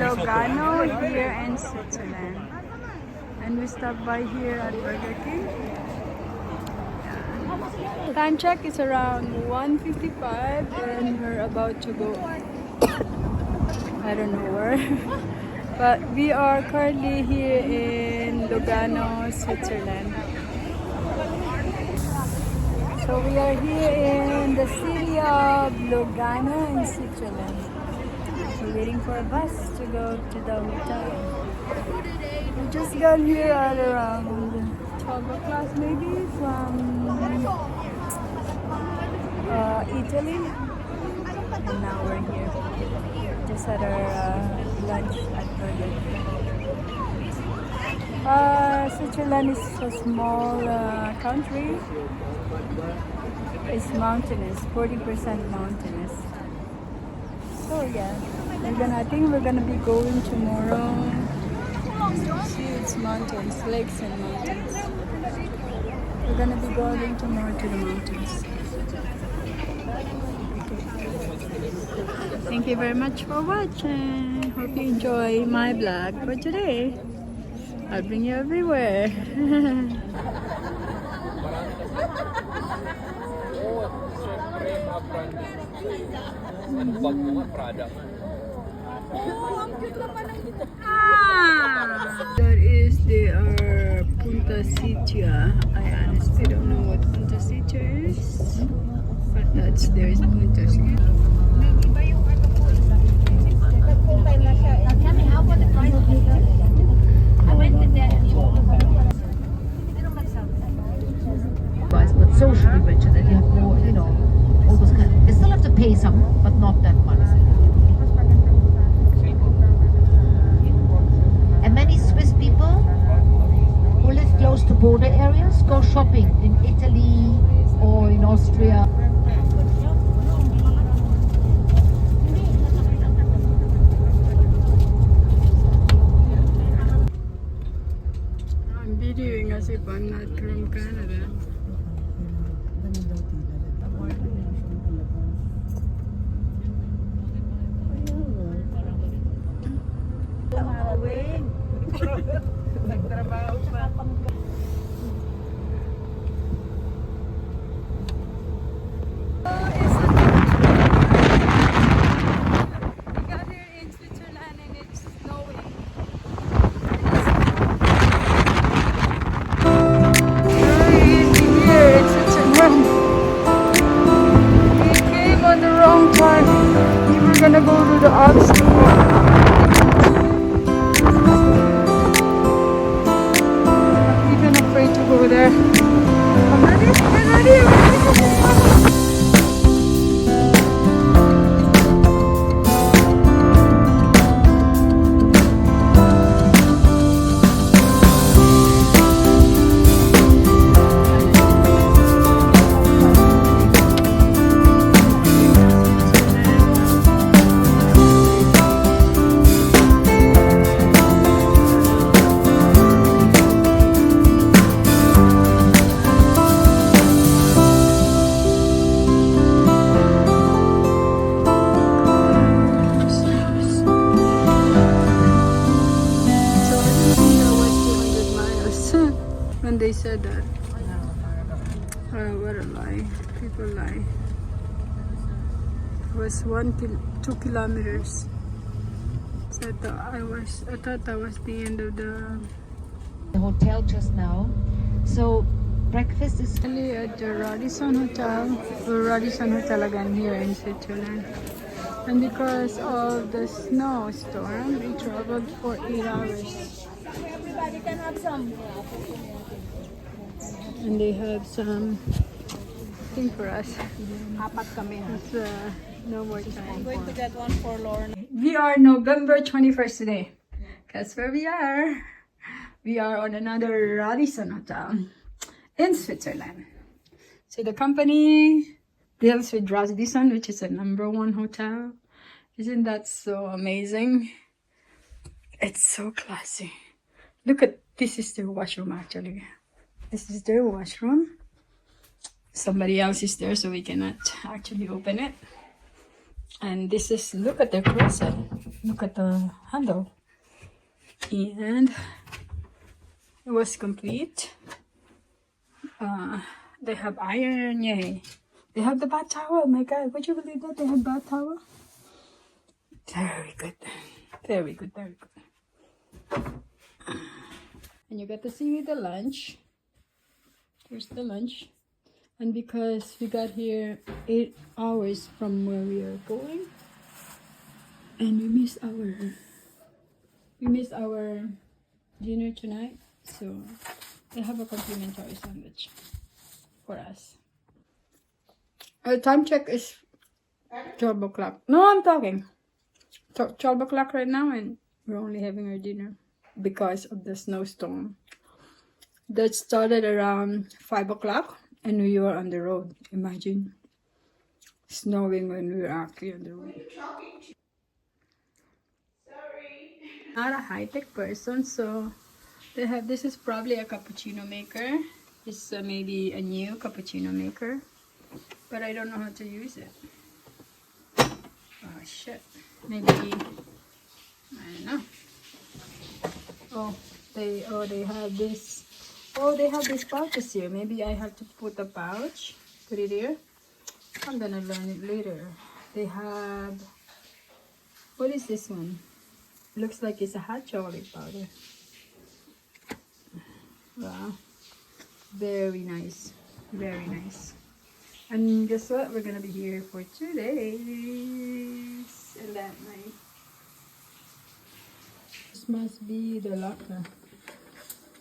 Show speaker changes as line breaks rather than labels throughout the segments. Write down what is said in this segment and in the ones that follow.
Lugano here in Switzerland. And we stopped by here at Burger King. Yeah. Time check is around 1:55 and we're about to go. I don't know where. But we are currently here in Lugano, Switzerland. So we are here in the city of Lugano in Switzerland. We're waiting for a bus to go to the hotel. We just got here at around 12 o'clock maybe from Italy. And now we're here. Just had our lunch at Burger King. Switzerland is a small country. It's mountainous, 40% mountainous. So yeah, I think we're gonna be going tomorrow. See, it's mountains, lakes and mountains. We're gonna be going tomorrow to the mountains. Thank you very much for watching. Hope you enjoy my vlog for today. I'll bring you everywhere. That is the Punta Sitia. I honestly don't know what Punta Sitia is, but there is Punta Sitia.
But socially richer, that you have more, all those kind. They still have to pay some, but not that much. And many Swiss people who live close to border areas go shopping in Italy or in Austria.
I'm videoing as if I'm not from Canada. Gonna go to the Alps tomorrow. I'm even afraid to go there. I'm ready. When they said that, what a lie! People lie. It was 2 kilometers. So I thought that was the end of the
hotel just now. So breakfast is
really at the Radisson Hotel. The Radisson Hotel again here in Switzerland. And because of the snowstorm, we traveled for 8 hours.
Everybody can have some.
And they have some thing for us.
Apat kami.
It's no more time.
I'm going to get one for Lorna.
We are November 21st today. Guess where we are? We are on another Radisson Hotel in Switzerland. So the company deals with Radisson, which is a #1 hotel. Isn't that so amazing? It's so classy. Look at this is their washroom actually. This is their washroom. Somebody else is there, so we cannot actually open it. And this is, look at their closet. Look at the handle. And it was complete. They have iron, yay. They have the bath towel. Oh my god, would you believe that they have bath towel? Very good. Very good, very good. And you get to see the lunch. Here's the lunch. And because we got here 8 hours from where we are going, and we missed our dinner tonight, so they have a complimentary sandwich for us. Our time check is 12 o'clock. No, I'm talking. 12 o'clock right now, and we're only having our dinner because of the snowstorm that started around 5 o'clock, and we were on the road. Imagine snowing when we were actually on the road. Sorry. Not a high-tech person, so they have, this is probably a cappuccino maker. It's maybe a new cappuccino maker, but I don't know how to use it. Oh shit, maybe, I don't know. They have this. Oh, they have these pouches here. Maybe I have to put a pouch, put it here. I'm gonna learn it later. They have, what is this one? Looks like it's a hot chocolate powder. Wow, very nice, very nice. And guess what? We're gonna be here for 2 days. And that night, this must be the locker.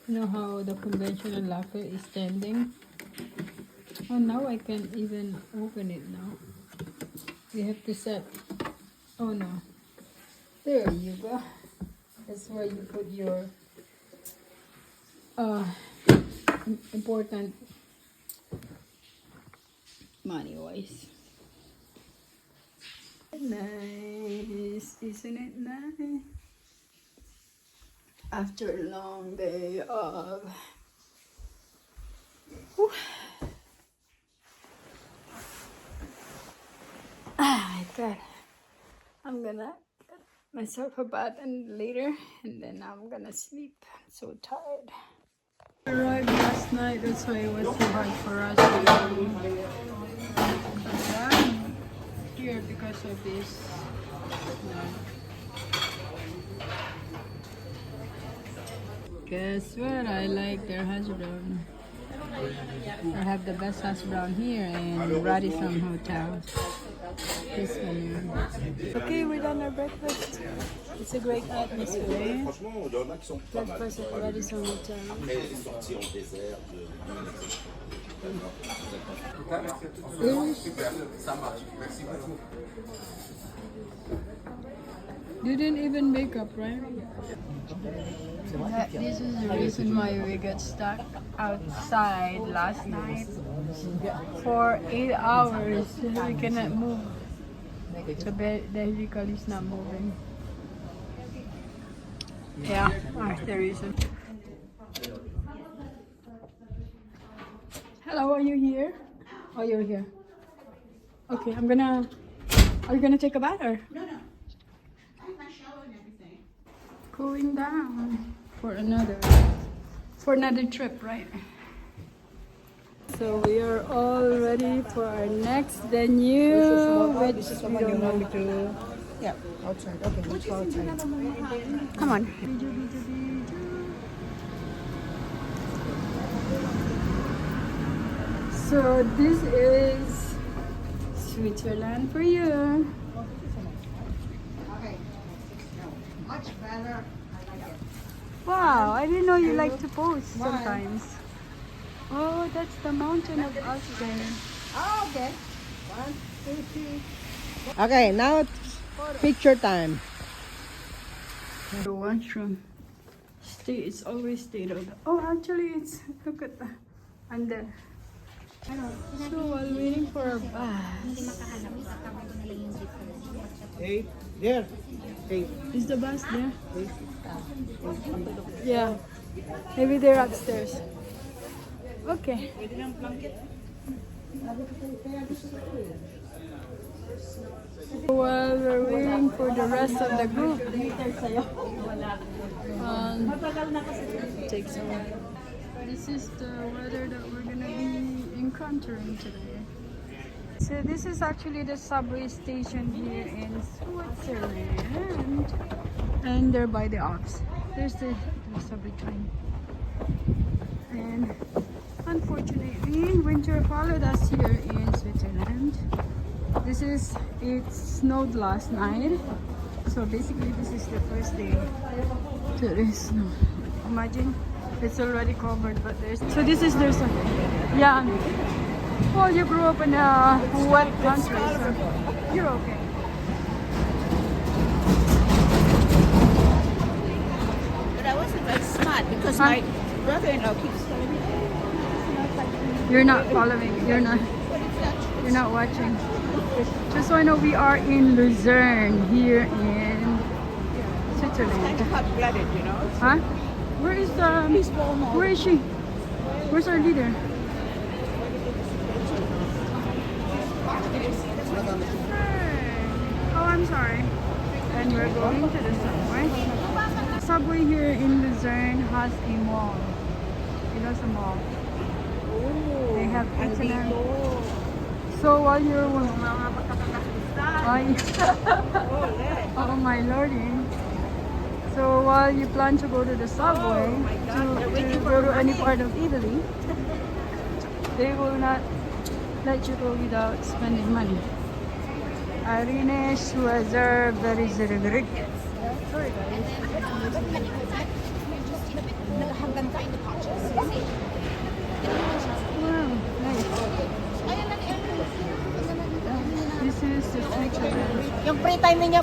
You know how the conventional locker is standing? Oh, now I can even open it now. You have to set. Oh no. There you go. That's where you put your important money wise. Nice, isn't it nice? After a long day of whew. My god, I'm gonna get myself a bath and later, and then I'm gonna sleep. I'm so tired. I arrived last night, that's why it was so hard for us to come down here because of this. Guess what? I like their hash brown. They have the best hash brown here in Radisson Hotel. This one. Okay, we're done our breakfast. It's a great atmosphere. Breakfast at Radisson Hotel. You didn't even wake up, right? This is the reason why we got stuck outside last night for 8 hours. We cannot move. The vehicle is not moving. Yeah, that's the reason. Hello, are you here? Oh, you're here. Okay, are you gonna take a bath or? No. I have my shower and everything. Going down for another trip, right? So we are all ready for our next venue.
This is the one you want me to... Yeah, outside. Okay, let's go outside.
Come on. So this is Switzerland for you.
Okay. Much better. I like it.
Wow, I didn't know you like to post sometimes. Oh, that's the mountain of Austin.
Oh, okay. 1, 2, 3. Okay, now it's picture time.
The washroom. It's always stayed on. Oh, actually, it's, look at that. And there. So while waiting for our bus.
Hey, there. Hey.
Is the bus there? Yeah. Maybe they're upstairs. Okay. While we're waiting for the rest of the group, takes a while. This is the weather that we're gonna be encountering today. So this is actually the subway station here in Switzerland, and they're by the Alps. There's the subway train. And unfortunately, winter followed us here in Switzerland. It snowed last night. So basically this is the first day there is snow. Imagine, it's already covered, but so this is there's a, yeah. Well, you grew up in a wet country, so you're okay.
But I wasn't very smart because my brother-in-law keeps telling me,
You're not following. You're not watching. Just so I know, we are in Lucerne here in Switzerland.
kind of hot-blooded, you know.
Huh? Where is where is she? Where's our leader? Oh, I'm sorry. And we're going to the subway. The subway here in Lucerne has a mall. It has a mall. They have internet. So while you're oh my lordy. So while you plan to go to the subway to go to any part of Italy, they will not let you go without spending money. Irene Schweizer, very good. Sorry guys. Wow, nice. This is the Switzerland.
Yung free time niya.